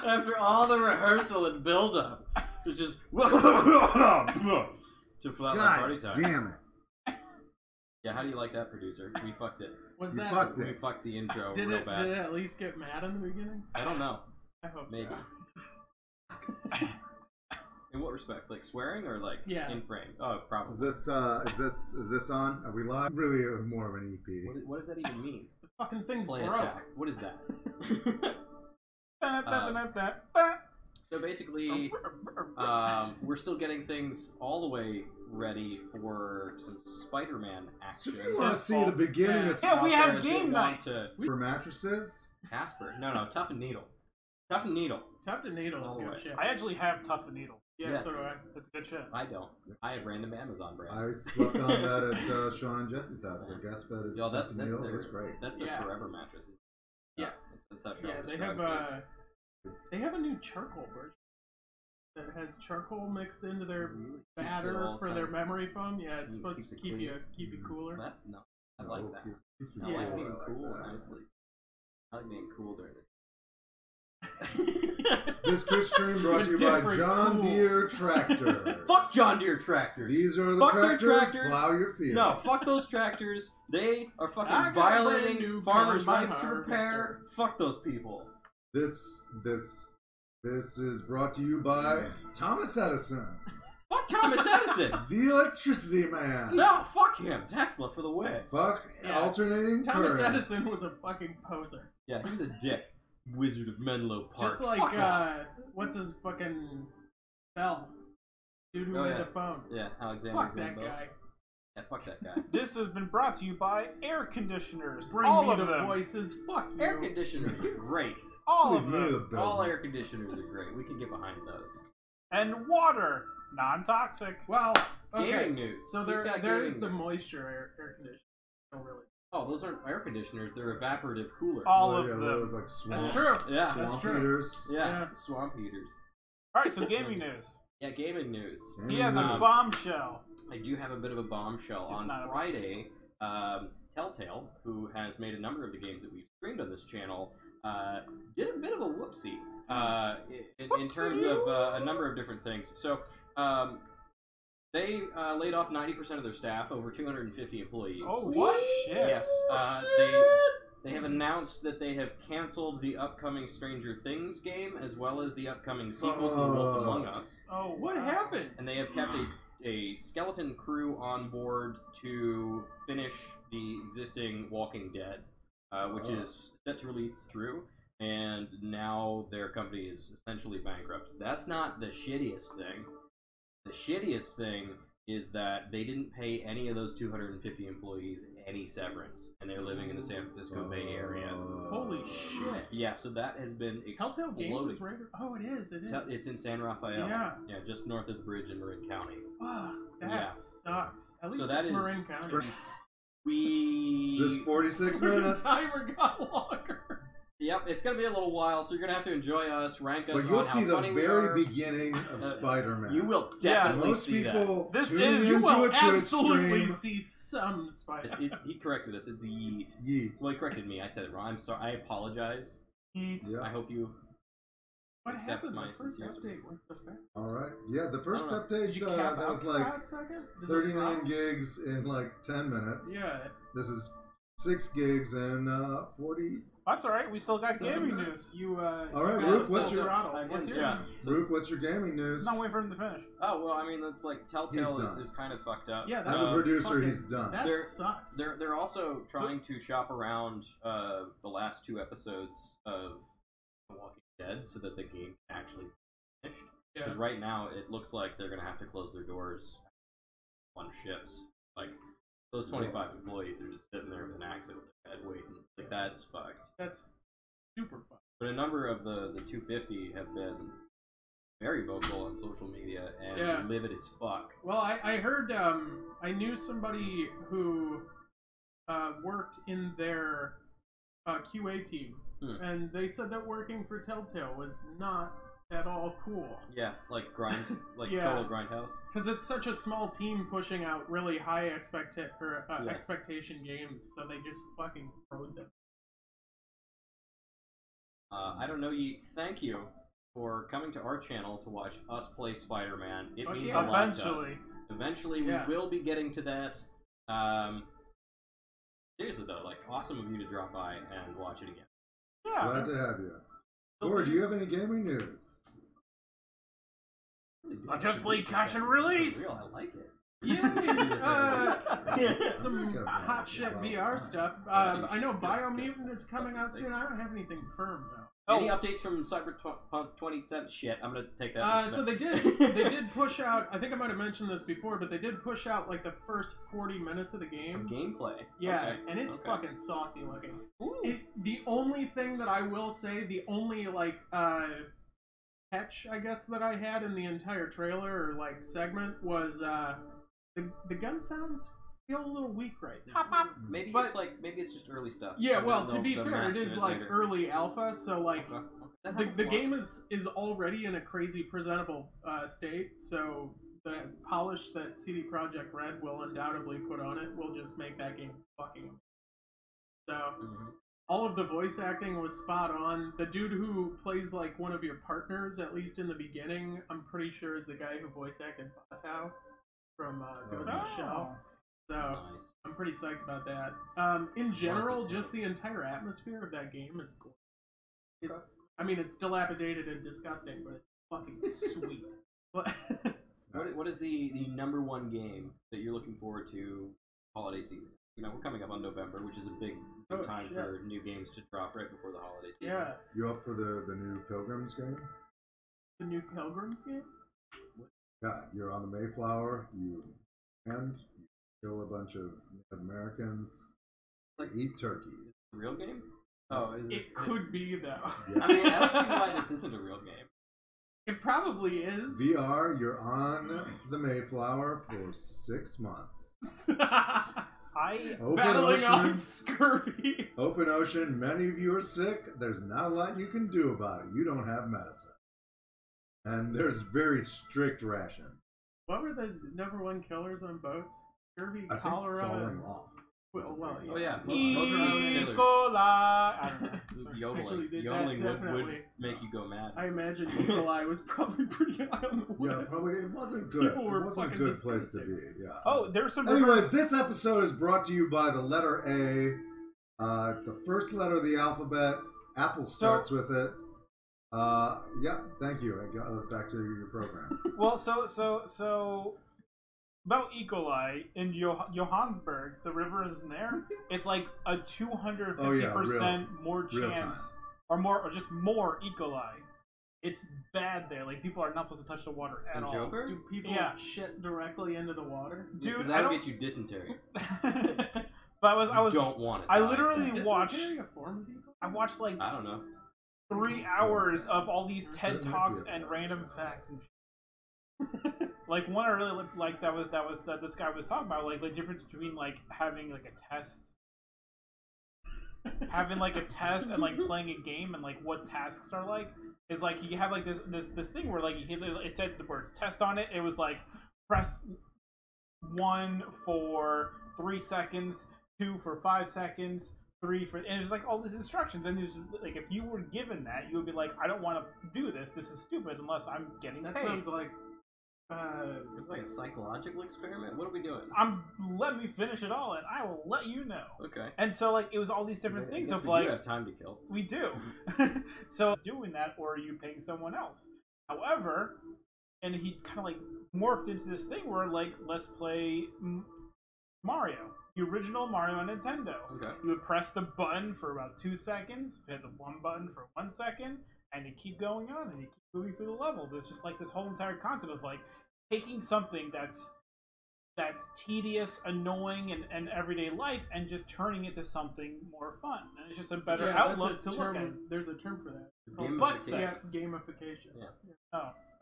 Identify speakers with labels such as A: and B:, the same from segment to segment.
A: After all the rehearsal and build-up, it's just to flat my party time.
B: Damn it!
A: Yeah, how do you like that, producer? We fucked it.
B: We
A: fucked the intro
C: did
A: real
C: it,
A: bad.
C: Did it at least get mad in the beginning?
A: I don't know.
C: I hope
A: Maybe.
C: so.
A: In what respect? Like swearing or like in frame? Oh, probably.
B: Is this on? Are we live? Really, more of an EP.
A: What does that even mean?
C: The fucking thing's
A: Play a
C: broke.
A: stack. What is that? So basically, we're still getting things all the way ready for some Spider-Man action.
B: If you want to see the beginning of
D: we have game nights
B: for mattresses.
A: Casper, no, Tough and Needle. Tough and Needle.
C: Tough and Needle is good shit.
D: I actually have Tough and Needle.
C: Yeah, so do I.
D: It's good shit.
A: I don't. I have random Amazon brand.
B: I slept on that at Sean and Jesse's house. Their guest bed is
A: Tough and Needle.
B: It's great.
A: That's their forever mattresses.
C: Yes.
A: That's how Sean
C: they
A: describes
C: have
A: these.
C: they have a new charcoal version that has charcoal mixed into their batter for their memory foam. Yeah, it's supposed to keep you cooler.
A: That's not. I like that. I like being cool, honestly. I like being cool during it.
B: This Twitch stream brought to you by John Deere Tractor.
A: Fuck John Deere tractors.
B: These are the tractors. Plow your field.
A: No, fuck those tractors. They are fucking violating farmers' rights to repair. Fuck those people.
B: This is brought to you by Thomas Edison.
A: Fuck Thomas Edison.
B: The electricity man.
A: No, fuck him. Tesla for the win.
B: Fuck alternating
C: Thomas
B: current.
C: Edison was a fucking poser.
A: Yeah, he was a dick. Wizard of Menlo Park.
C: Just like, what's his fucking Bell? Dude who made the phone.
A: Yeah, Alexander
C: Fuck
A: Graham
C: that
A: Bell.
C: guy.
A: Yeah, fuck that guy.
D: This has been brought to you by air conditioners.
C: Bring
D: all
C: me
D: of
C: the
D: them.
C: voices. Fuck you.
A: Air conditioners are great.
D: All of them.
A: All air conditioners are great. We can get behind those.
D: And water. Non-toxic.
C: Well, okay.
A: Gaming news.
C: So there is the moisture air conditioner. Oh, really?
A: Oh, those aren't air conditioners. They're evaporative coolers.
D: All of them.
B: Like swamp,
C: That's true.
A: Yeah,
B: swamp
C: true.
B: heaters.
A: Yeah, swamp heaters.
D: Alright, so gaming news.
A: Yeah, gaming news.
D: He has a bombshell.
A: I do have a bit of a bombshell. On Friday, Telltale, who has made a number of the games that we've streamed on this channel, did a bit of a whoopsie in terms of a number of different things. So, they laid off 90% of their staff, over 250 employees.
D: Oh, what? Shit.
A: Yes. They have announced that they have canceled the upcoming Stranger Things game, as well as the upcoming sequel to The Wolf Among Us.
C: Oh, what happened?
A: And they have kept a skeleton crew on board to finish the existing Walking Dead, which is set to release through, and now their company is essentially bankrupt. That's not the shittiest thing. The shittiest thing is that they didn't pay any of those 250 employees any severance, and they're living in the San Francisco Bay Area.
C: Holy shit.
A: Yeah, so that has been
C: Telltale
A: exploding.
C: Games is right. Oh, it is. It is.
A: It's in San Rafael.
C: Yeah.
A: Yeah, just north of the bridge in Marin County.
C: Fuck, that sucks. At least
A: so that
C: it's
A: is
C: Marin County.
B: Just 46 minutes.
C: The timer got longer.
A: Yep, it's gonna be a little while, so you're gonna have to enjoy us, rank us.
B: But you'll
A: on
B: see
A: how
B: the
A: funny we
B: very
A: are.
B: beginning of Spider-Man.
A: You will definitely
B: most
A: see
B: people
A: that.
C: You will absolutely
B: stream.
C: see some Spider-Man.
A: He corrected us. It's Yeet.
B: Yeet.
A: Well, he corrected me. I said it wrong. I'm sorry. I apologize.
D: Yeet.
B: Yeah.
A: I hope you
C: What
A: accept
C: happened?
A: my
C: The first
A: sincere
C: update. What's the fact?
B: All right. Yeah, the first
A: I don't
B: update
C: Did you cap
B: that
C: out
B: was
C: for a
B: like
C: hot second? Does it
B: 39
C: drop?
B: gigs in like 10 minutes.
C: Yeah.
B: This is 6 gigs in 40.
D: That's alright, we still got
C: 7
D: gaming
C: minutes.
D: news.
C: You,
B: All right,
C: you got
B: Rook, what's
C: full
B: your-
C: throttle.
A: I
C: What's
A: can-
C: yours?
A: yeah. So-
B: Rook, what's your gaming news?
D: I'm not waiting for him to finish.
A: Oh well, I mean, it's like Telltale
B: He's done.
A: is kind of fucked up.
C: Yeah,
B: As
C: that's
B: a producer,
C: fucking-
B: he's done.
C: That
A: They're-
C: sucks.
A: They're also trying to shop around the last 2 episodes of The Walking Dead so that the game can actually be finished.
C: Yeah.
A: Because right now it looks like they're gonna have to close their doors on shifts. Like those 25 employees are just sitting there with an axe over their head waiting. Like that's fucked.
C: That's super fun.
A: But a number of the 250 have been very vocal on social media and livid as fuck.
C: Well, I heard, I knew somebody who worked in their QA team, and they said that working for Telltale was not at all cool.
A: Yeah, like like
C: Yeah.
A: total grindhouse.
C: Because it's such a small team pushing out really high expectation games, so they just fucking throwed them.
A: I don't know, Yeet. Thank you. for coming to our channel to watch us play Spider-Man. It
C: Fuck
A: means
C: yeah.
A: a lot to us.
D: Eventually.
A: Eventually, we will be getting to that. Seriously though, like, awesome of you to drop by and watch it again.
D: Yeah.
B: Glad to have you. Or do you have any gaming news?
D: I just played Catch and Release.
A: Real, I like it.
C: Yeah, some hot shit VR stuff. I know Biomutant is coming out soon. I don't have anything firm though.
A: Any updates from Cyberpunk 27? Shit, I'm gonna take that.
C: So they did push out. I think I might have mentioned this before, but they did push out like the first 40 minutes of the game.
A: Gameplay.
C: Yeah,
A: okay.
C: and it's fucking saucy looking. The only thing that I will say, the only like catch I guess that I had in the entire trailer or like segment was the gun sounds feel a little weak right now.
A: Maybe it's just early stuff.
C: Yeah, well, to be fair, it is like early alpha, so like the game is already in a crazy presentable state. So the polish that CD Projekt Red will undoubtedly put on it will just make that game fucking. So all of the voice acting was spot on. The dude who plays like one of your partners, at least in the beginning, I'm pretty sure is the guy who voice acted Batou from Ghost in the Shell. So
A: nice.
C: I'm pretty psyched about that. In general, just the entire atmosphere of that game is gorgeous. I mean, it's dilapidated and disgusting, but it's fucking sweet.
A: What is the #1 game that you're looking forward to holiday season? You know, we're coming up on November, which is a big time for new games to drop right before the holiday season.
C: Yeah.
B: You up for the new Pilgrims game?
C: The new Pilgrims game?
B: Yeah, you're on the Mayflower. You kill a bunch of Native Americans. Like eat turkey.
A: A real game? Oh,
C: it could be though.
B: Yeah.
A: I mean, I don't see why this isn't a real game.
C: It probably is.
B: VR, you're on the Mayflower for 6 months.
C: Battling off scurvy.
B: Open ocean, many of you are sick. There's not a lot you can do about it. You don't have medicine. And there's very strict rations.
C: What were the #1 killers on boats? Scurvy,
B: I think
C: cholera.
B: falling off.
C: Well,
A: Oh yeah,
D: E. coli. I don't know.
A: Yodeling would make you go mad.
C: I imagine E. coli was probably pretty high on the list.
B: Yeah, probably it wasn't good.
C: People were
B: it wasn't a
C: fucking
B: good place to
C: disgusting.
B: be. Yeah.
D: Oh, there's some.
B: Anyways, this episode is brought to you by the letter A. It's the first letter of the alphabet. Apple starts with it. Yeah, thank you. Back to your program.
D: Well, so about E. coli in Johannesburg, the river isn't there. It's like a 250% more chance, or just more E. coli. It's bad there. Like, people are not supposed to touch the water at all.
A: Joker?
C: Do people shit directly into the water?
A: Dude, that'll get you dysentery.
D: But I was
A: don't want it.
D: I literally watched.
C: A form of E. coli?
D: I watched like
A: I don't know.
D: 3 hours of all these TED Talks and random facts and shit. Like, one I really liked that this guy was talking about, like the difference between like having like a test, and like playing a game, and like what tasks are like, is like he had like this thing where like it said the words test on it. It was like press 1 for 3 seconds, 2 for 5 seconds, 3 for, and it's like all these instructions, and there's like, if you were given that, you would be like, I don't want to do this. This is stupid unless I'm getting paid.
C: That sounds like
A: it's like a psychological experiment. What are we doing?
D: Let me finish it all, and I will let you know.
A: Okay.
D: And so like it was all these different things of
A: we
D: like
A: do have time to kill.
D: We do. So doing that, or are you paying someone else? However, and he kind of like morphed into this thing where like, let's play Mario. The original Mario on Nintendo.
A: Okay.
D: You would press the button for about 2 seconds, hit the one button for 1 second, and you keep going on, and you keep moving through the levels. It's just like this whole entire concept of like taking something that's tedious, annoying, and everyday life, and just turning it to something more fun. And it's just a better outlook to look at.
C: There's a term for that. It's
A: called
C: butt sex. Gamification.
A: Yeah.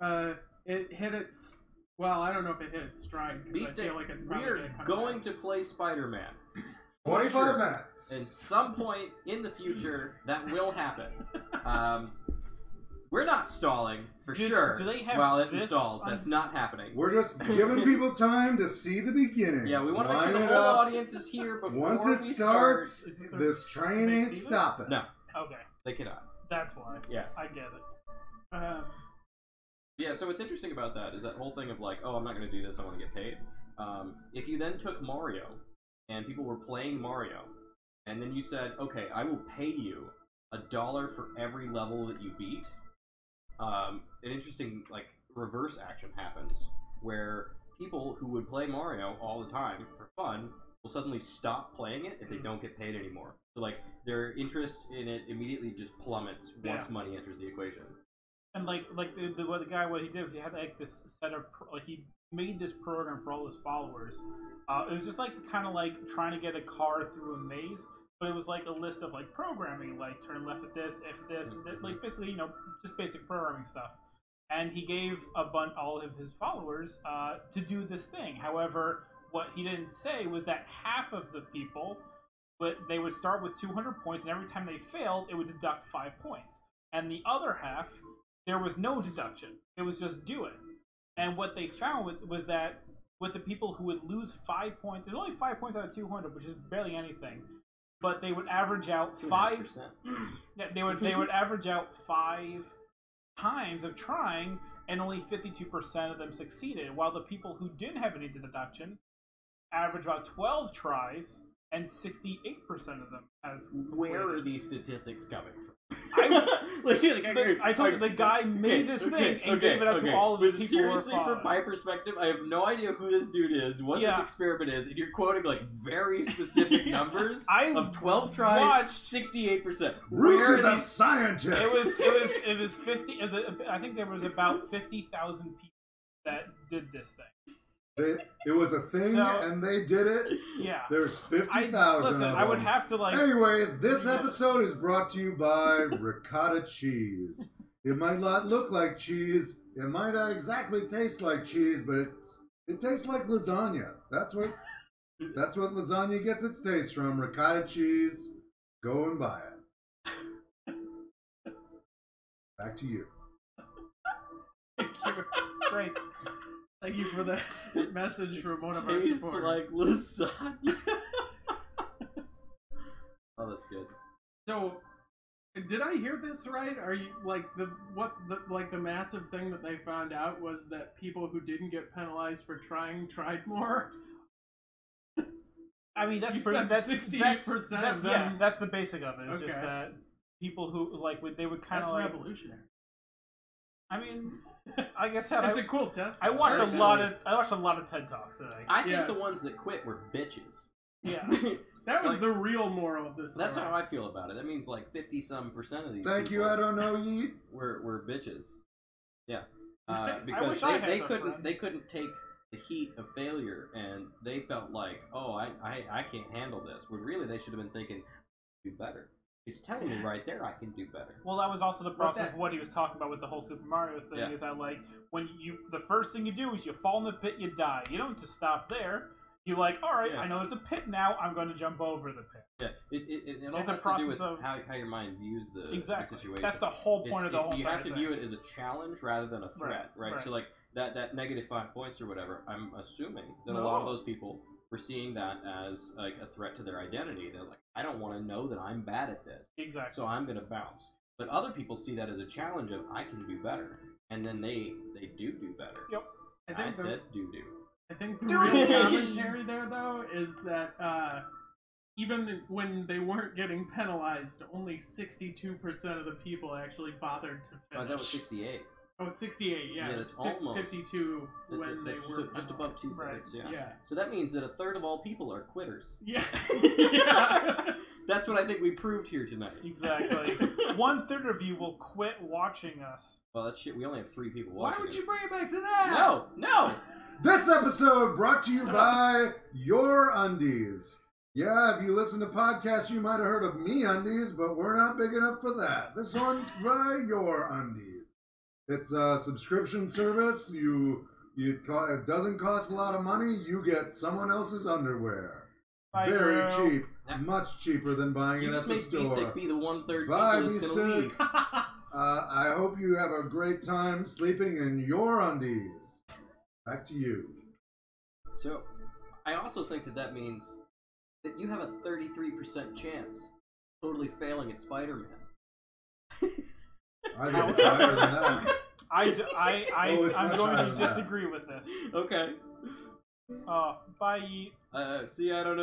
C: Oh. It hit its. Well, I don't know if it hit its stride. I feel like it's probably
A: we're going to play Spider-Man.
B: 25 minutes.
A: At some point in the future, that will happen. We're not stalling, for sure.
D: Do they have
A: while it installs, that's not happening.
B: We're just giving people time to see the beginning.
A: Yeah, we want to make sure the whole audience is here before
B: once it starts, this train ain't stopping.
A: No.
D: Okay.
A: They cannot.
D: That's why.
A: Yeah.
D: I get it.
A: Yeah, so what's interesting about that is that whole thing of like, oh, I'm not going to do this, I want to get paid. If you then took Mario, and people were playing Mario, and then you said, okay, I will pay you $1 for every level that you beat, an interesting, like, reverse action happens, where people who would play Mario all the time for fun will suddenly stop playing it if they don't get paid anymore. So, like, their interest in it immediately just plummets once money enters the equation.
D: And the guy, what he did, he had like this set of, like, he made this program for all his followers. It was just like kind of like trying to get a car through a maze, but it was like a list of like programming, like turn left at this, if this, like basically, you know, just basic programming stuff. And he gave all of his followers to do this thing. However, what he didn't say was that half of the people, but they would start with 200 points, and every time they failed, it would deduct 5 points. And the other half, there was no deduction. It was just do it. And what they found was that with the people who would lose 5 points, and only 5 points out of 200, which is barely anything, but they would average out 5%. Yeah, they would average out 5 times of trying, and only 52% of them succeeded. While the people who didn't have any deduction averaged about 12 tries, and 68% of them has completed.
A: Where are these statistics coming from?
D: I told you, the guy made this thing and gave it out to all of the people.
A: Seriously, from my perspective, I have no idea who this dude is, what this experiment is, and you're quoting like very specific numbers of 12 tries, 68%.
B: Rook is a scientist.
D: It was 50. I think there was about 50,000 people that did this thing.
B: It was a thing, and they did it.
D: Yeah.
B: There's 50,000 of them.
D: I would have to, like...
B: Anyways, this episode is brought to you by ricotta cheese. It might not look like cheese. It might not exactly taste like cheese, but it tastes like lasagna. That's what lasagna gets its taste from. Ricotta cheese. Go and buy it. Back to you.
C: Thank you. Great. Thank you for that message from one of our
A: Tastes
C: supporters.
A: like lasagna. Oh, that's good.
C: So, did I hear this right? Are you like the massive thing that they found out was that people who didn't get penalized for trying tried more?
D: I mean, that's
C: 68% of them.
D: Yeah, that's the basic of it. It's just that people who they would kind of
C: like revolutionary.
D: I mean, like I said,
C: it's a cool test.
D: I watched a lot of TED Talks today.
A: I think the ones that quit were bitches.
C: Yeah, that was the real moral of this.
A: That's how I feel about it. That means like 50-some% of these.
B: Thank you. I don't know ye.
A: Were bitches. Yeah,
D: because
A: they couldn't take the heat of failure, and they felt like, oh, I can't handle this. When really they should have been thinking, do better. It's telling me right there I can do better.
D: Well, that was also the process of what he was talking about with the whole Super Mario thing. Is that like when the first thing you do is you fall in the pit, you die. You don't just stop there. You're like, all right, I know there's a pit now. I'm going to jump over the pit.
A: Yeah, it all has to do with how your mind views the situation.
D: That's the whole point of the whole.
A: You have to view it as a challenge rather than a threat, right? So like that negative -5 points or whatever. I'm assuming that a lot of those people were seeing that as like a threat to their identity. They're like, I don't want to know that I'm bad at this.
D: Exactly.
A: So I'm going to bounce. But other people see that as a challenge of I can do better, and then they do better.
D: Yep.
A: I said do.
C: I think the real commentary there, though, is that even when they weren't getting penalized, only 62% of the people actually bothered to finish.
A: Oh, that was 68.
C: Oh, 68, yeah.
A: Yeah, that's almost
C: 52 when they were
A: just above 2/3.
C: Right. Yeah.
A: So that means that 1/3 of all people are quitters.
C: Yeah.
A: That's what I think we proved here tonight.
D: Exactly. 1/3 of you will quit watching us.
A: Well, that's shit. We only have 3 people watching.
C: Why would you bring it back to that?
A: No.
B: This episode brought to you by Your Undies. Yeah, if you listen to podcasts, you might have heard of Me Undies, but we're not big enough for that. This one's by Your Undies. It's a subscription service. It doesn't cost a lot of money. You get someone else's underwear. Very cheap. Much cheaper than buying it at the store.
A: You just made B-Stick be the 1/3
B: Bye,
A: people that's going to leave.
B: I hope you have a great time sleeping in Your Undies. Back to you.
A: So, I also think that means that you have a 33% chance totally failing at Spider-Man.
B: I think it's higher than that.
D: I'm going to disagree with this.
A: Okay.
D: Bye, Yeet.
A: See, I don't know.